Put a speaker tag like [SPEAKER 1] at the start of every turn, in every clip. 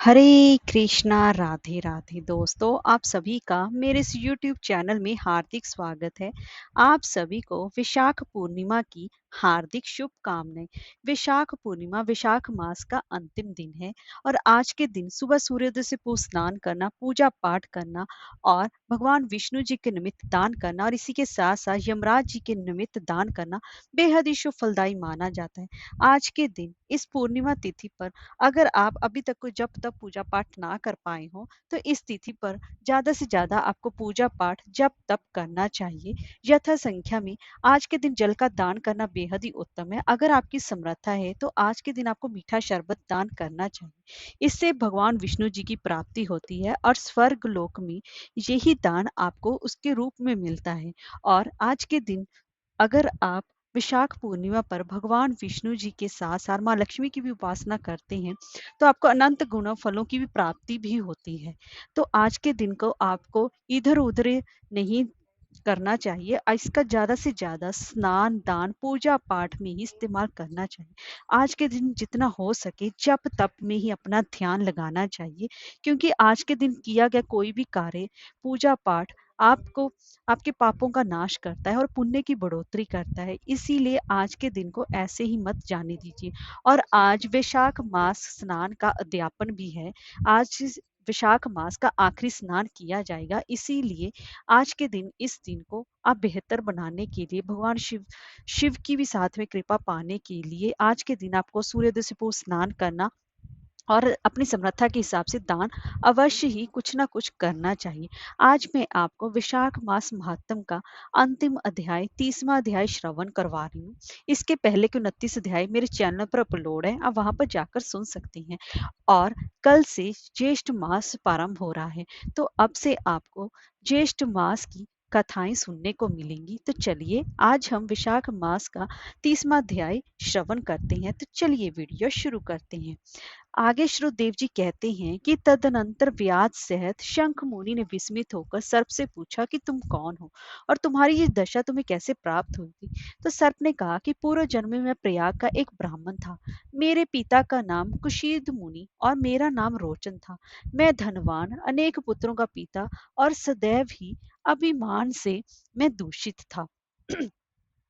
[SPEAKER 1] हरे कृष्णा राधे राधे दोस्तों, आप सभी का मेरे इस YouTube चैनल में हार्दिक स्वागत है। आप सभी को विशाख पूर्णिमा की हार्दिक शुभकामनाएं। विशाख पूर्णिमा विशाख मास का अंतिम दिन है और आज के दिन सुबह सूर्योदय से पूर्व स्नान करना, पूजा पाठ करना और भगवान विष्णु जी के निमित्त दान करना और इसी के साथ साथ यमराज जी के निमित्त दान करना बेहद ही शुभ फलदायी माना जाता है। आज के दिन इस पूर्णिमा तिथि पर अगर आप अभी तक कोई जप तप पूजा पाठ ना कर पाए हो तो इस तिथि पर ज्यादा से ज्यादा आपको पूजा पाठ जप तप करना चाहिए। यथा संख्या में आज के दिन जल का दान करना बेहद ही उत्तम है। अगर आपकी समर्था है तो आज के दिन आपको मीठा शरबत दान करना चाहिए। इससे भगवान विष्णु जी की प्राप्ति होती है और स्वर्ग लोक में यही दान आपको उसके रूप में मिलता है। और आज के दिन अगर आप विशाख पूर्णिमा पर भगवान विष्णु जी के साथ साथ माँ लक्ष्मी की भी उपासना करते हैं तो आपको अनंत गुणों फलों की भी प्राप्ति भी होती है। तो आज के दिन को आपको इधर उधर नहीं करना चाहिए। इसका ज्यादा से ज्यादा स्नान दान पूजा पाठ में ही इस्तेमाल करना चाहिए। आज के दिन जितना हो सके जप तप में ही अपना ध्यान लगाना चाहिए, क्योंकि आज के दिन किया गया कोई भी कार्य पूजा पाठ आपको आपके पापों का नाश करता है और पुण्य की बढ़ोतरी करता है। इसीलिए आज के दिन को ऐसे ही मत जाने दीजिए। और आज वैशाख मास स्नान का अध्यापन भी है। आज वैशाख मास का आखिरी स्नान किया जाएगा। इसीलिए आज के दिन इस दिन को आप बेहतर बनाने के लिए भगवान शिव शिव की भी साथ में कृपा पाने के लिए आज के दिन आपको सूर्योदय से पूर्व स्नान करना और अपनी समर्था के हिसाब से दान अवश्य ही कुछ ना कुछ करना चाहिए। आज मैं आपको विशाख मास महात्म का अंतिम अध्याय 30वां अध्याय श्रवण करवा रही हूँ। इसके पहले के 29 अध्याय मेरे चैनल पर अपलोड है, आप वहां पर जाकर सुन सकते हैं। और कल से ज्येष्ठ मास प्रारंभ हो रहा है, तो अब से आपको ज्येष्ठ मास की कथाएं सुनने को मिलेंगी। तो चलिए आज हम विशाख मास का 30वां अध्याय श्रवण करते हैं। तो चलिए वीडियो शुरू करते हैं। आगे श्रुदेव जी कहते हैं कि तदनंतर व्यास सहित शंख मुनि ने विस्मित होकर सर्प से पूछा कि तुम कौन हो और तुम्हारी ये दशा तुम्हें कैसे प्राप्त हुई थी। तो सर्प ने कहा कि पूर्व जन्म में मैं प्रयाग का एक ब्राह्मण था। मेरे पिता का नाम कुशीद मुनि और मेरा नाम रोचन था। मैं धनवान अनेक पुत्रों का पिता और सदैव ही अभिमान से मैं दूषित था।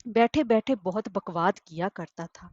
[SPEAKER 1] बैठे बैठे बहुत बकवाद किया करता था।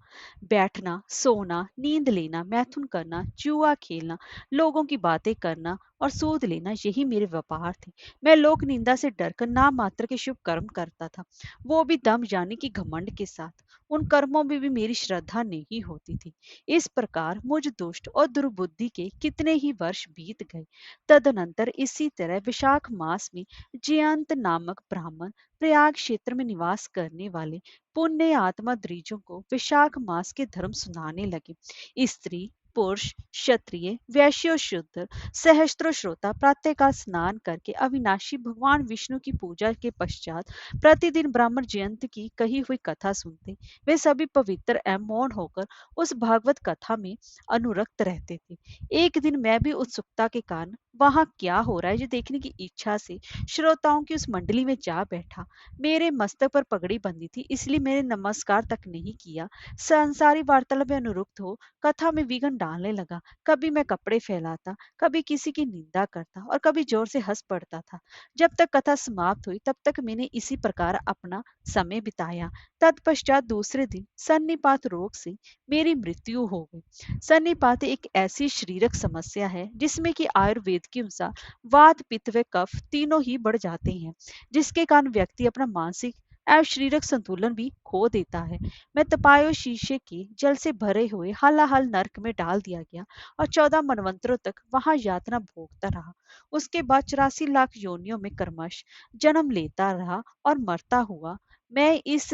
[SPEAKER 1] बैठना सोना नींद लेना मैथुन करना जुआ खेलना लोगों की बातें करना और सूद लेना यही मेरे व्यापार थे। मैं लोक निंदा से डरकर नाम मात्र के शुभ कर्म करता था, वो भी दम यानी कि घमंड के साथ। उन कर्मों में भी मेरी श्रद्धा नहीं होती थी। इस प्रकार मुझ दुष्ट और दुर्बुद्धि के कितने ही वर्ष बीत गए। तदनंतर इसी तरह विशाख मास में जयंत नामक ब्राह्मण प्रयाग क्षेत्र में निवास करने वाले पुण्य आत्मा द्विजों को विशाख मास के धर्म सुनाने लगे। स्त्री पुरुष क्षत्रिय वैश्य और शूद्र सहस्त्रों श्रोता प्रातःकाल स्नान करके अविनाशी भगवान विष्णु की पूजा के पश्चात प्रतिदिन ब्राह्मण जयंत की कही हुई कथा सुनते। वे सभी पवित्र एवं मौन होकर उस भागवत कथा में अनुरक्त रहते थे। एक दिन मैं भी उत्सुकता के कारण वहां क्या हो रहा है ये देखने की इच्छा से श्रोताओं की उस मंडली में जा बैठा। मेरे मस्तक पर पगड़ी बंधी थी, इसलिए मैंने नमस्कार तक नहीं किया। संसारी वार्तालाप में अनुरुक्त हो कथा में विघन डालने लगा। कभी मैं कपड़े फैलाता, कभी किसी की निंदा करता और कभी जोर से हंस पड़ता था। जब तक कथा समाप्त हुई तब तक मैंने इसी प्रकार अपना समय बिताया। तत्पश्चात दूसरे दिन सन्निपात रोग से मेरी मृत्यु हो गई। सन्निपात एक ऐसी शारीरिक समस्या है जिसमें कि आयुर्वेद के अनुसार वात पित्त व कफ तीनों ही बढ़ जाते हैं, जिसके कारण व्यक्ति अपना मानसिक एवं शारीरिक संतुलन भी खो देता है। मैं तपाए हुए शीशे के जल से भरे हुए हलाहल नरक में डाल दिया गया और 14 मनवंतरों तक वहां यातना भोगता रहा। उसके बाद 84 लाख योनियों में कर्मश जन्म लेता रहा और मरता हुआ। मैं इस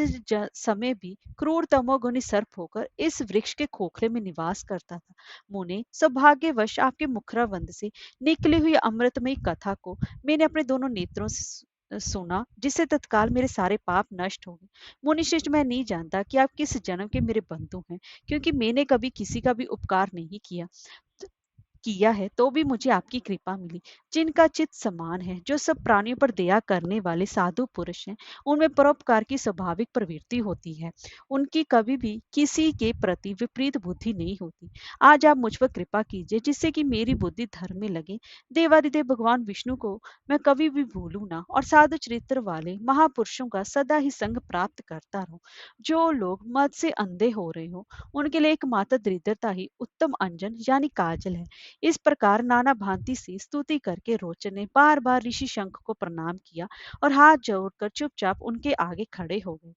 [SPEAKER 1] समय भी क्रूर तमोगुणी सर्प होकर इस वृक्ष के खोखले में निवास करता था। मुने सौभाग्यवश आपके मुखराबंद से निकली हुई अमृतमयी कथा को मैंने अपने दोनों नेत्रों से सुना, जिससे तत्काल मेरे सारे पाप नष्ट हो गए। मुनिश्रेष्ठ, मैं नहीं जानता कि आप किस जन्म के मेरे बंधु हैं, क्योंकि मैंने कभी किसी का भी उपकार नहीं किया। किया है तो भी मुझे आपकी कृपा मिली। जिनका चित्त समान है, जो सब प्राणियों पर दया करने वाले साधु पुरुष हैं, उनमें परोपकार की स्वाभाविक प्रवृत्ति होती है। उनकी कभी भी किसी के प्रति विपरीत बुद्धि नहीं होती। आज आप मुझ पर कृपा कीजिए जिससे कि मेरी बुद्धि धर्म में लगे। देवादिदेव भगवान विष्णु को मैं कभी भी भूलूं ना और साधु चरित्र वाले महापुरुषों का सदा ही संग प्राप्त करता रहूं। जो लोग मद से अंधे हो रहे हो, उनके लिए एकमात्र दरिद्रता ही उत्तम अंजन यानी काजल है। इस प्रकार नाना भांति से स्तुति करके रोचन ने बार बार ऋषि शंख को प्रणाम किया और हाथ जोड़कर चुपचाप उनके आगे खड़े हो गए।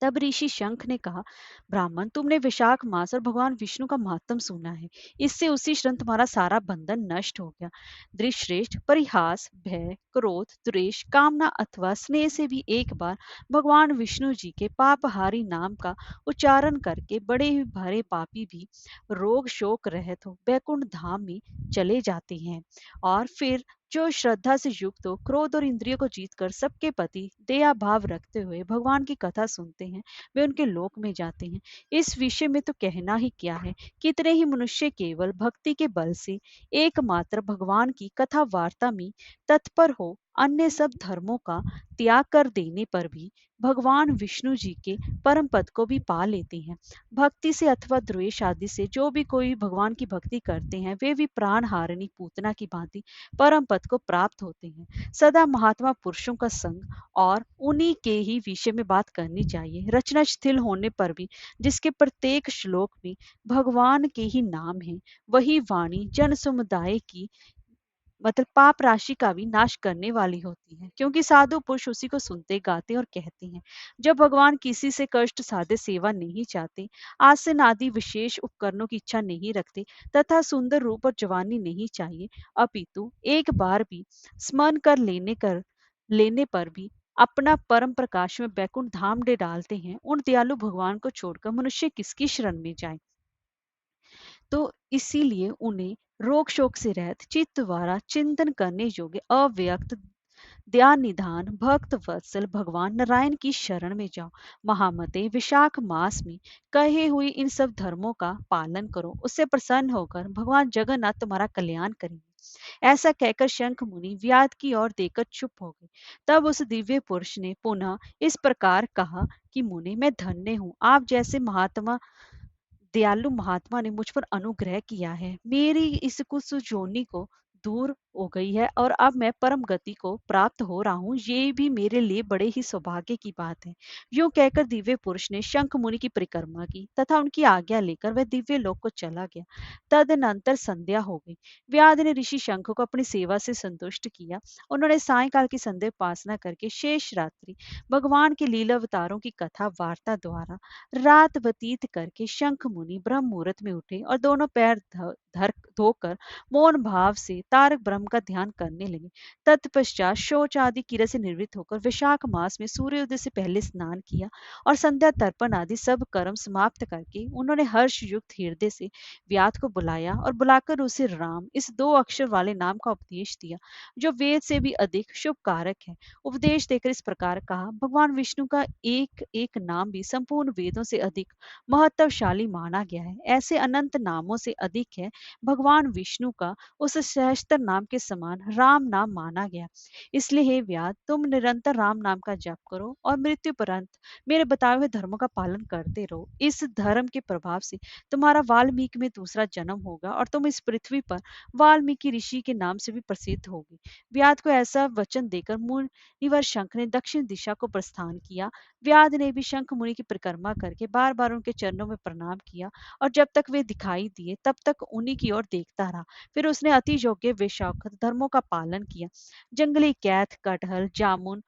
[SPEAKER 1] तब ऋषि शंख ने कहा, ब्राह्मण, तुमने विशाख मास और भगवान विष्णु का महत्व सुना है। इससे उसी क्षण तुम्हारा सारा बंधन नष्ट हो गया। दृश्रेष्ठ, परिहास, भय, क्रोध, द्वेष, कामना अथवा स्नेह से भी एक बार भगवान विष्णु जी के पापहारी नाम का उच्चारण करके बड़े ही भरे पापी भी रोग शोक रहित हो बैकुंठ धाम में चले जाते हैं। और फिर जो श्रद्धा से युक्त हो, क्रोध और इंद्रियों को जीतकर सबके प्रति दया भाव रखते हुए भगवान की कथा सुनते हैं, वे उनके लोक में जाते हैं। इस विषय में तो कहना ही क्या है। कितने ही मनुष्य केवल भक्ति के बल से एकमात्र भगवान की कथा वार्ता में तत्पर हो, अन्य सब धर्मों का त्याग कर देने पर भी भगवान विष्णु जी के परम पद को भी पा लेते हैं। भक्ति से अथवा द्वेष आदि से जो भी कोई भगवान की भक्ति करते हैं, वे भी प्राण हारिणी पूतना की भांति परम पद को प्राप्त होते हैं। सदा महात्मा पुरुषों का संग और उन्हीं के ही विषय में बात करनी चाहिए। रचना शिथिल होने पर भी जिसके प्रत्येक श्लोक में भगवान के ही नाम है, वही वाणी जन समुदाय की मतलब पाप राशि का भी नाश करने वाली होती है, क्योंकि साधु पुरुष उसी को सुनते गाते और कहते हैं। जब भगवान किसी से कष्ट साधे सेवा नहीं चाहते, आसन आदि विशेष उपकरणों की इच्छा नहीं रखते तथा सुंदर रूप और जवानी नहीं चाहिए, अपितु एक बार भी स्मरण लेने पर भी अपना परम प्रकाश में बैकुंठ धाम दे डालते हैं, उन दयालु भगवान को छोड़कर मनुष्य किसकी शरण में जाए। तो इसीलिए उन्हें रोग शोक से रहित चित्त द्वारा चिंतन करने योग्य अव्यक्त ध्यान निधान भक्त वत्सल भगवान नारायण की शरण में जाओ। महामते, विशाख मास में कहे हुए इन सब धर्मों का पालन करो, उससे प्रसन्न होकर भगवान जगन्नाथ तुम्हारा कल्याण करेंगे। ऐसा कहकर शंख मुनि व्याध की ओर देखकर चुप हो गए। तब उस दिव्य पुरुष ने पुनः इस प्रकार कहा कि मुनि, मैं धन्य हूँ, आप जैसे महात्मा दयालु महात्मा ने मुझ पर अनुग्रह किया है। मेरी इस कुछ जोनी को दूर हो गई है और अब मैं परम गति को प्राप्त हो रहा हूँ। ये भी मेरे लिए बड़े ही सौभाग्य की बात है। यूं कहकर दिव्य पुरुष ने शंख मुनि की परिक्रमा की तथा उनकी आज्ञा लेकर वह दिव्य लोक को चला गया। तदनंतर संध्या हो गई। व्याध ने ऋषि शंख को अपनी सेवा से संतुष्ट किया। उन्होंने सायंकाल की संध्या उपासना करके शेष रात्रि भगवान के लीला अवतारों की कथा वार्ता द्वारा रात व्यतीत करके शंख मुनि ब्रह्म मुहूर्त में उठे और दोनों पैर धर धोकर मौन भाव से तारक ब्रह्म का ध्यान करने लगे। तत्पश्चात शौच आदि क्रिया से निवृत्त होकर विशाख मास में सूर्योदय से पहले स्नान किया और संध्या तर्पण आदि सब कर्म समाप्त करके उन्होंने हर्ष युक्त हृदय से व्याध को बुलाया और बुलाकर उसे राम इस दो अक्षर वाले नाम का उपदेश दिया, जो वेद से भी अधिक शुभ कारक है। उपदेश देकर इस प्रकार कहा, भगवान विष्णु का एक एक नाम भी संपूर्ण वेदों से अधिक महत्वशाली माना गया है। ऐसे अनंत नामों से अधिक है भगवान विष्णु का उस सहस्त्र नाम के समान राम नाम माना गया। इसलिए हे व्याध, तुम निरंतर राम नाम का जप करो और मृत्यु पर्यंत मेरे बताए हुए धर्मों का पालन करते रहो। इस धर्म के प्रभाव से तुम्हारा वाल्मीकि में दूसरा जन्म होगा और तुम इस पृथ्वी पर वाल्मीकि ऋषि के नाम से भी प्रसिद्ध होगी। व्याध को ऐसा वचन देकर मुनिवर शंख ने दक्षिण दिशा को प्रस्थान किया। व्याध ने भी शंख मुनि की परिक्रमा करके बार बार उनके चरणों में प्रणाम किया और जब तक वे दिखाई दिए तब तक उन्हीं की ओर देखता रहा। फिर उसने अति योग्य वेशौखत धर्मों का पालन किया। जंगली कैथ, कटहल, जामुन,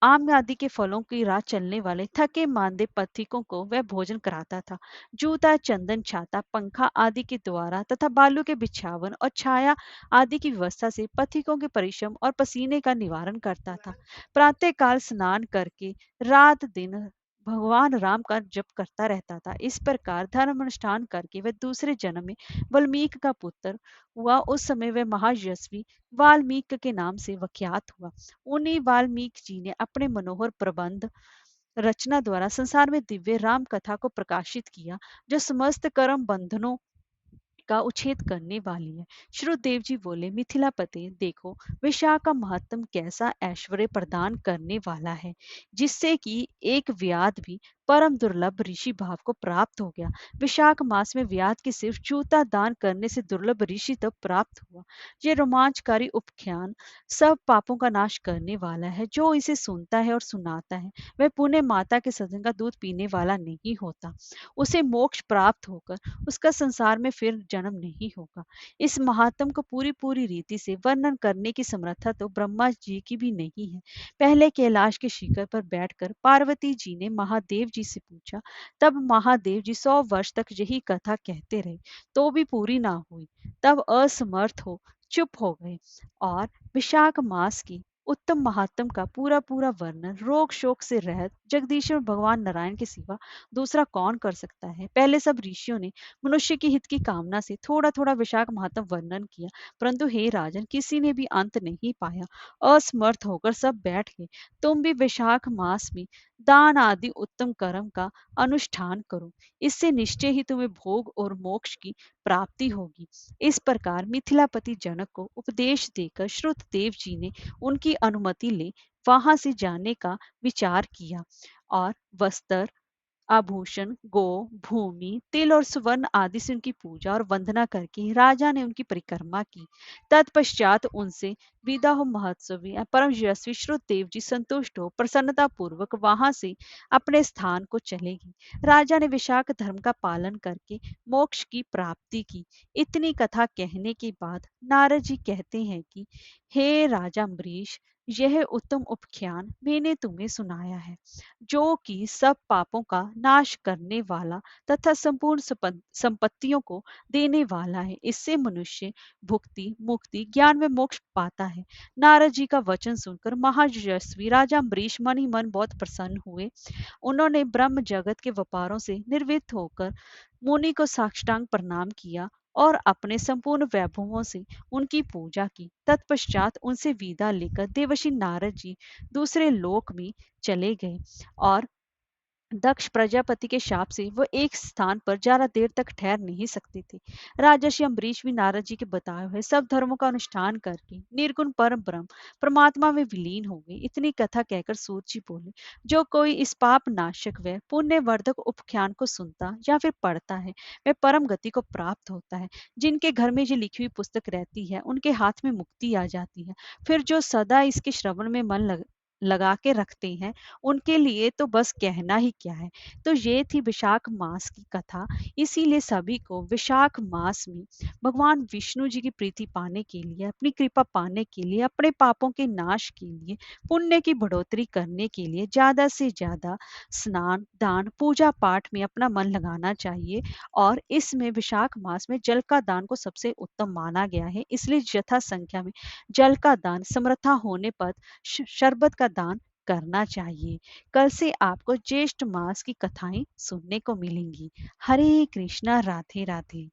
[SPEAKER 1] आम आदि के फलों की राह चलने वाले थके मांदे पथिकों को वह भोजन कराता था। जूता, चंदन, छाता, पंखा आदि के द्वारा तथा बालू के बिछावन और छाया आदि की व्यवस्था से पथिकों के परिश्रम और पसीने का निवारण करता था। प्रातः काल स्नान करके रात दिन भगवान राम का जप करता रहता था। इस प्रकार धर्म अनुष्ठान करके वह दूसरे जन्म में वाल्मीकि का पुत्र हुआ। उस समय वह महायशस्वी वाल्मीकि के नाम से विख्यात हुआ। उन्हीं वाल्मीकि जी ने अपने मनोहर प्रबंध रचना द्वारा संसार में दिव्य राम कथा को प्रकाशित किया, जो समस्त कर्म बंधनों का उच्छेद करने वाली है। श्रुतदेव जी बोले, मिथिलापति देखो, विशाख का महत्व कैसा ऐश्वर्य प्रदान करने वाला है, जिससे कि एक व्याध भी परम दुर्लभ ऋषि भाव को प्राप्त हो गया। विशाख मास में व्याध के सिर्फ जूता दान करने से दुर्लभ ऋषि तब प्राप्त हुआ। ये रोमांचकारी उपख्यान सब पापों का नाश करने वाला है। जो इसे सुनता है और सुनाता है, वह पुण्य माता के सदन का दूध पीने वाला नहीं होता। उसे मोक्ष प्राप्त होकर उसका संसार में फिर जन्म नहीं होगा। इस महात्म को पूरी पूरी रीति से वर्णन करने की समर्था तो ब्रह्मा जी की भी नहीं है। पहले कैलाश के शिखर पर बैठकर पार्वती जी ने महादेव जी से पूछा। तब महादेव जी 100 वर्ष तक यही कथा कहते रहे, तो भी पूरी ना हुई। तब असमर्थ हो चुप हो गए और विशाख मास की उत्तम महात्म का पूरा पूरा वर्णन रोग शोक से रहित जगदीश्वर भगवान नारायण के सिवा दूसरा कौन कर सकता है। पहले सब ऋषियों ने मनुष्य की हित की कामना से थोड़ा थोड़ा विशाख महात्म वर्णन किया, परंतु हे राजन, किसी ने भी अंत नहीं पाया। असमर्थ होकर सब बैठ गए। तुम भी विशाख मास में दान आदि उत्तम कर्म का अनुष्ठान करो, इससे निश्चय ही तुम्हें भोग और मोक्ष की प्राप्ति होगी। इस प्रकार मिथिलापति जनक को उपदेश देकर श्रुतदेव जी ने उनकी अनुमति ले वहां से जाने का विचार किया और वस्त्र, आभूषण, गो, भूमि, तिल और सुवर्ण आदि से उनकी पूजा और वंदना करके राजा ने उनकी परिक्रमा की। तत्पश्चात उनसे विदा हो महोत्सवी परम यशस्वी श्रुतदेव जी संतुष्ट हो प्रसन्नता पूर्वक वहां से अपने स्थान को चले गए। राजा ने विशाख धर्म का पालन करके मोक्ष की प्राप्ति की। इतनी कथा कहने के बाद नारद जी कहते हैं कि हे राजा अम्बरीश, यह उत्तम उपख्यान मैंने तुम्हें सुनाया है, जो कि सब पापों का नाश करने वाला तथा संपूर्ण संपत्तियों को देने वाला है। इससे मनुष्य भुक्ति, मुक्ति, ज्ञान में मोक्ष पाता है। नारद जी का वचन सुनकर महायशस्वी राजा अम्बरीश मन ही मन बहुत प्रसन्न हुए। उन्होंने ब्रह्म जगत के व्यापारों से निर्वृत्त होकर मुनि को साष्टांग प्रणाम किया और अपने संपूर्ण वैभवों से उनकी पूजा की। तत्पश्चात उनसे विदा लेकर देवर्षि नारद जी दूसरे लोक में चले गए और दक्ष प्रजापति के शाप से वह एक स्थान पर ज्यादा देर तक ठहर नहीं सकते थे। राजर्षि अम्बरीश भी नारद जी के बताए हुए सब धर्मों का अनुष्ठान करके निर्गुण परम ब्रह्म परमात्मा में विलीन हो गए। इतनी कथा कहकर सूत जी बोले, जो कोई इस पाप नाशक व पुण्य वर्धक उपख्यान को सुनता या फिर पढ़ता है, वह परम गति को प्राप्त होता है। जिनके घर में ये लिखी हुई पुस्तक रहती है, उनके हाथ में मुक्ति आ जाती है। फिर जो सदा इसके श्रवण में मन लगा के रखते हैं, उनके लिए तो बस कहना ही क्या है। तो ये थी विशाख मास की कथा। इसीलिए सभी को विशाख मास में भगवान विष्णु जी की प्रीति पाने के लिए, अपनी कृपा पाने के लिए, अपने पापों के नाश के लिए, पुण्य की बढ़ोतरी करने के लिए ज्यादा से ज्यादा स्नान, दान, पूजा पाठ में अपना मन लगाना चाहिए। और इसमें विशाख मास में जल का दान को सबसे उत्तम माना गया है। इसलिए यथा संख्या में जल का दान, समर्था होने पर शरबत का दान करना चाहिए। कल से आपको ज्येष्ठ मास की कथाएं सुनने को मिलेंगी। हरे कृष्णा, राधे राधे।